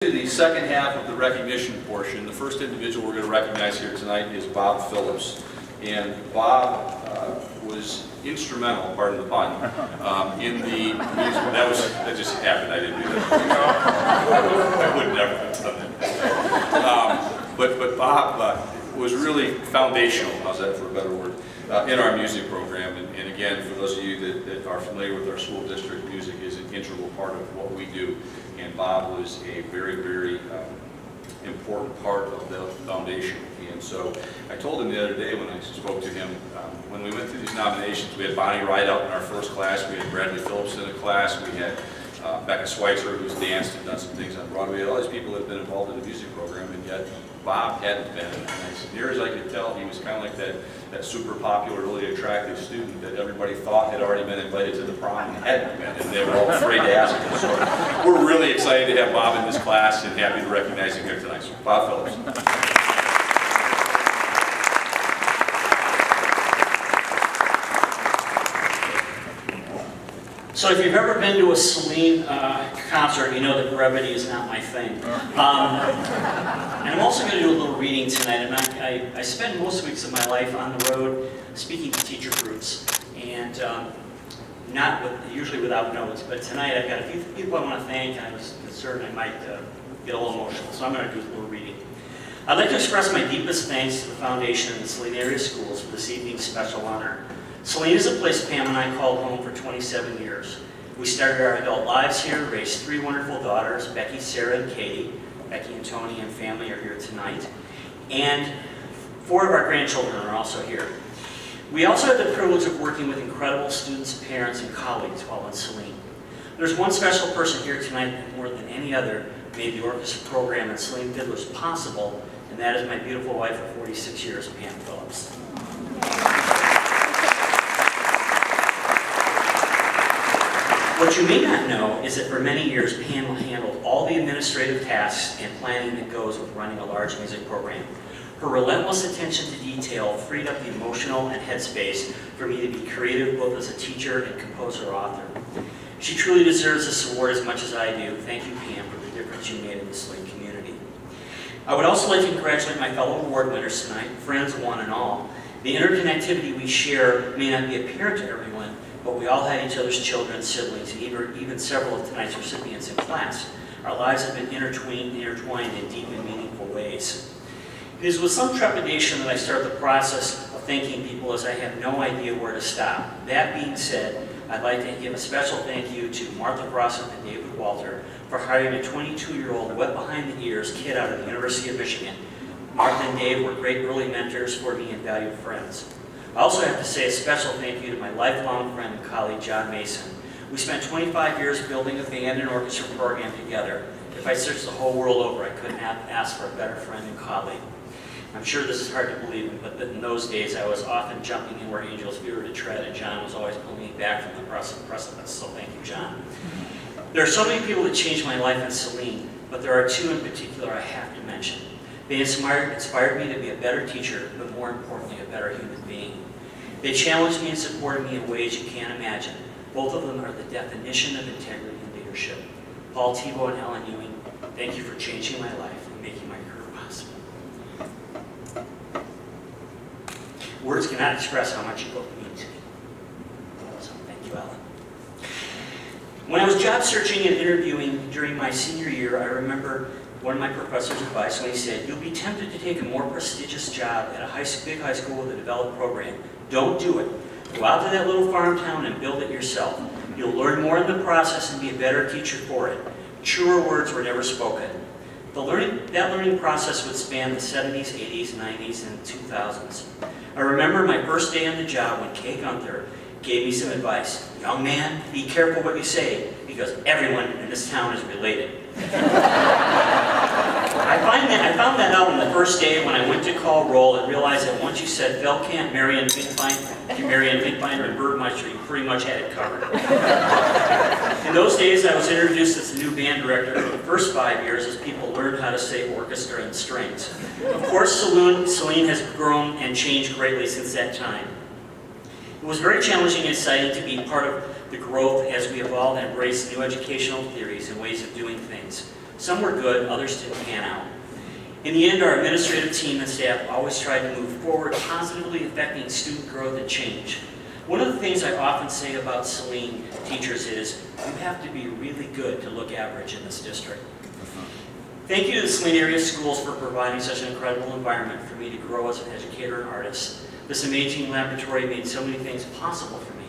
To the second half of the recognition portion, the first individual we're going to recognize here tonight is Bob Phillips. And Bob was instrumental, pardon the pun, in the music. That just happened. I didn't do that. I would never have done that. But Bob was really foundational, how's that for a better word, in our music program. And again, for those of you that are familiar with our school district, music is an integral part of what we do. And Bob was a very, very important part of the foundation. And so I told him the other day when I spoke to him, when we went through these nominations, we had Bonnie Wright out in our first class, we had Bradley Phillips in a class, we had Becca Schweitzer, who's danced and done some things on Broadway. We had all these people that have been involved in the music program, and yet Bob hadn't been. And as near as I could tell, he was kind of like that super popular, really attractive student that everybody thought had already been invited to the prom and hadn't been, and they were all afraid to ask him. So we're really excited to have Bob in this class and happy to recognize him here tonight. So Bob Phillips. So if you've ever been to a Saline concert, you know that brevity is not my thing. And I'm also going to do a little reading tonight. And I spend most weeks of my life on the road speaking to teacher groups, and usually without notes. But tonight I've got a few people I want to thank, and I was concerned I might get a little emotional. So I'm going to do a little reading. I'd like to express my deepest thanks to the Foundation and the Saline area schools for this evening's special honor. Saline is a place Pam and I called home for 27 years. We started our adult lives here, raised 3 wonderful daughters, Becky, Sarah, and Katie. Becky and Tony and family are here tonight. And 4 of our grandchildren are also here. We also had the privilege of working with incredible students, parents, and colleagues while in Saline. There's one special person here tonight that more than any other made the orchestra program at Saline Fiddlers possible, and that is my beautiful wife of 46 years, Pam Phillips. What you may not know is that for many years, Pam handled all the administrative tasks and planning that goes with running a large music program. Her relentless attention to detail freed up the emotional and headspace for me to be creative both as a teacher and composer-author. She truly deserves this award as much as I do. Thank you, Pam, for the difference you made in the Saline community. I would also like to congratulate my fellow award winners tonight, friends one and all. The interconnectivity we share may not be apparent to everyone, but we all had each other's children, siblings, and even several of tonight's recipients in class. Our lives have been intertwined in deep and meaningful ways. It is with some trepidation that I start the process of thanking people, as I have no idea where to stop. That being said, I'd like to give a special thank you to Martha Brosson and David Walter for hiring a 22-year-old wet behind the ears kid out of the University of Michigan. Martha and Dave were great early mentors for me and valued friends. I also have to say a special thank you to my lifelong friend and colleague, John Mason. We spent 25 years building a band and orchestra program together. If I searched the whole world over, I couldn't ask for a better friend and colleague. I'm sure this is hard to believe, but in those days I was often jumping in where angels feared to tread, and John was always pulling me back from the precipice, so thank you, John. There are so many people that changed my life in Saline, but there are 2 in particular I have to mention. They inspired me to be a better teacher, but more importantly, a better human being. They challenged me and supported me in ways you can't imagine. Both of them are the definition of integrity and leadership. Paul Tebow and Ellen Ewing, thank you for changing my life and making my career possible. Words cannot express how much you both mean to me. So thank you, Ellen. When I was job searching and interviewing during my senior year, I remember one of my professor's advice when he said, "You'll be tempted to take a more prestigious job at a big high school with a developed program. Don't do it. Go out to that little farm town and build it yourself. You'll learn more in the process and be a better teacher for it." Truer words were never spoken. That learning process would span the 70s, 80s, 90s, and 2000s. I remember my first day on the job when Kay Gunther gave me some advice. "Young man, be careful what you say, because everyone in this town is related." I found that out on the first day when I went to call roll and realized that once you said Feldkamp, Marion Finkbinder, and Birdmeister, you pretty much had it covered. In those days, I was introduced as the new band director for the first 5 years as people learned how to say orchestra and strings. Of course, Saline has grown and changed greatly since that time. It was very challenging and exciting to be part of the growth as we evolved and embraced new educational theories and ways of doing things. Some were good, others didn't pan out. In the end, our administrative team and staff always tried to move forward, positively affecting student growth and change. One of the things I often say about Saline teachers is, you have to be really good to look average in this district. Thank you to the Saline area schools for providing such an incredible environment for me to grow as an educator and artist. This amazing laboratory made so many things possible for me.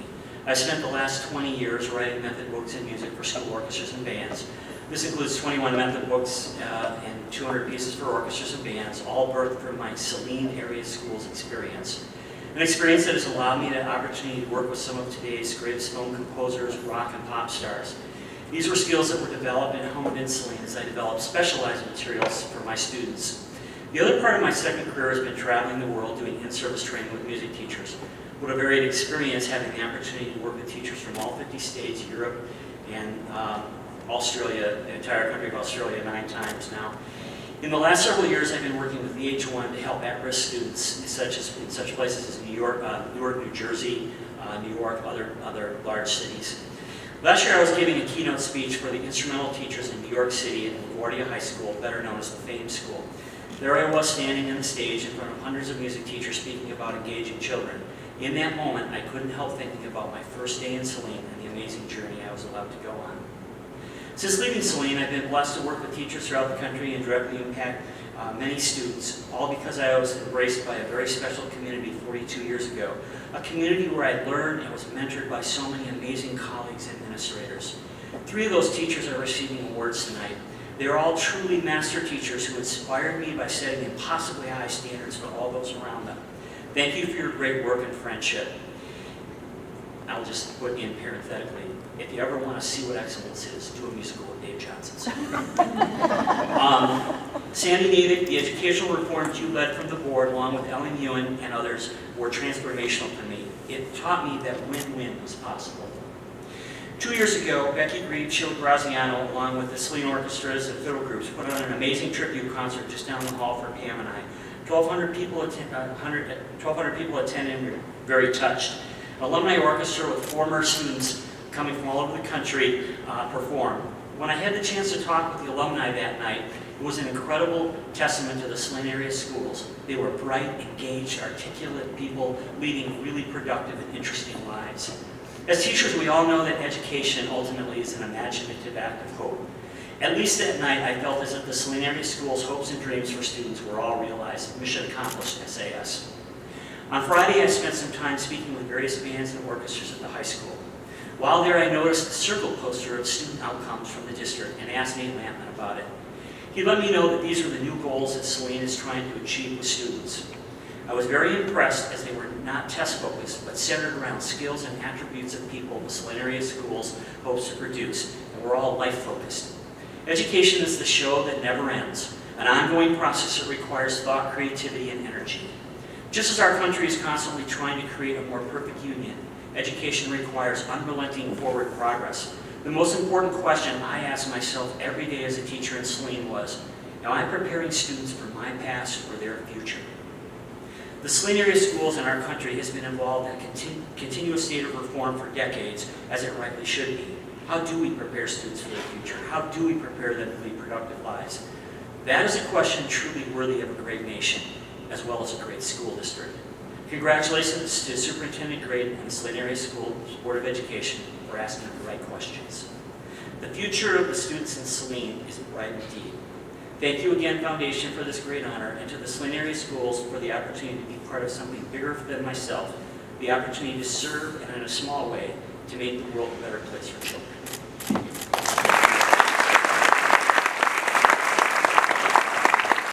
I spent the last 20 years writing method books in music for school orchestras and bands. This includes 21 method books and 200 pieces for orchestras and bands, all birthed from my Saline area schools experience. An experience that has allowed me the opportunity to work with some of today's greatest film composers, rock and pop stars. These were skills that were developed and honed in Saline as I developed specialized materials for my students. The other part of my second career has been traveling the world doing in-service training with music teachers. What a varied experience having the opportunity to work with teachers from all 50 states, Europe, and Australia, the entire country of Australia 9 times now. In the last several years, I've been working with VH1 to help at-risk students, in such places as New York, New Jersey, New York, other large cities. Last year, I was giving a keynote speech for the instrumental teachers in New York City at LaGuardia High School, better known as the Fame School. There I was standing on the stage in front of hundreds of music teachers speaking about engaging children. In that moment, I couldn't help thinking about my first day in Saline and the amazing journey I was allowed to go on. Since leaving Saline, I've been blessed to work with teachers throughout the country and directly impact many students, all because I was embraced by a very special community 42 years ago. A community where I learned and was mentored by so many amazing colleagues and administrators. 3 of those teachers are receiving awards tonight. They are all truly master teachers who inspired me by setting impossibly high standards for all those around them. Thank you for your great work and friendship. I'll just put in parenthetically, if you ever want to see what excellence is, do a musical with Dave Johnson. Sandy Natick, the educational reforms you led from the board, along with Ellen Ewan and others, were transformational for me. It taught me that win-win was possible. 2 years ago, Becky Grebe, Sheila Graziano, along with the Saline orchestras and fiddle groups, put on an amazing tribute concert just down the hall for Pam and I. 1,200 people attended and were very touched. An alumni orchestra with former students coming from all over the country performed. When I had the chance to talk with the alumni that night, it was an incredible testament to the Saline area schools. They were bright, engaged, articulate people leading really productive and interesting lives. As teachers, we all know that education ultimately is an imaginative act of hope. At least that night, I felt as if the Saline area schools' hopes and dreams for students were all realized. Mission accomplished, SAS. On Friday, I spent some time speaking with various bands and orchestras at the high school. While there, I noticed a circle poster of student outcomes from the district and asked Nate Lampman about it. He let me know that these are the new goals that Saline is trying to achieve with students. I was very impressed as they were not test-focused, but centered around skills and attributes of people the Saline area schools hopes to produce, and were all life-focused. Education is the show that never ends, an ongoing process that requires thought, creativity, and energy. Just as our country is constantly trying to create a more perfect union, education requires unrelenting forward progress. The most important question I ask myself every day as a teacher in Saline was, am I preparing students for my past or their future? The Saline area schools in our country has been involved in a continuous state of reform for decades, as it rightly should be. How do we prepare students for their future? How do we prepare them to lead productive lives? That is a question truly worthy of a great nation, as well as a great school district. Congratulations to Superintendent Graydon and the Saline Area School Board of Education for asking the right questions. The future of the students in Saline is bright indeed. Thank you again, Foundation, for this great honor, and to the Saline Area Schools for the opportunity to be part of something bigger than myself, the opportunity to serve and in a small way to make the world a better place for children.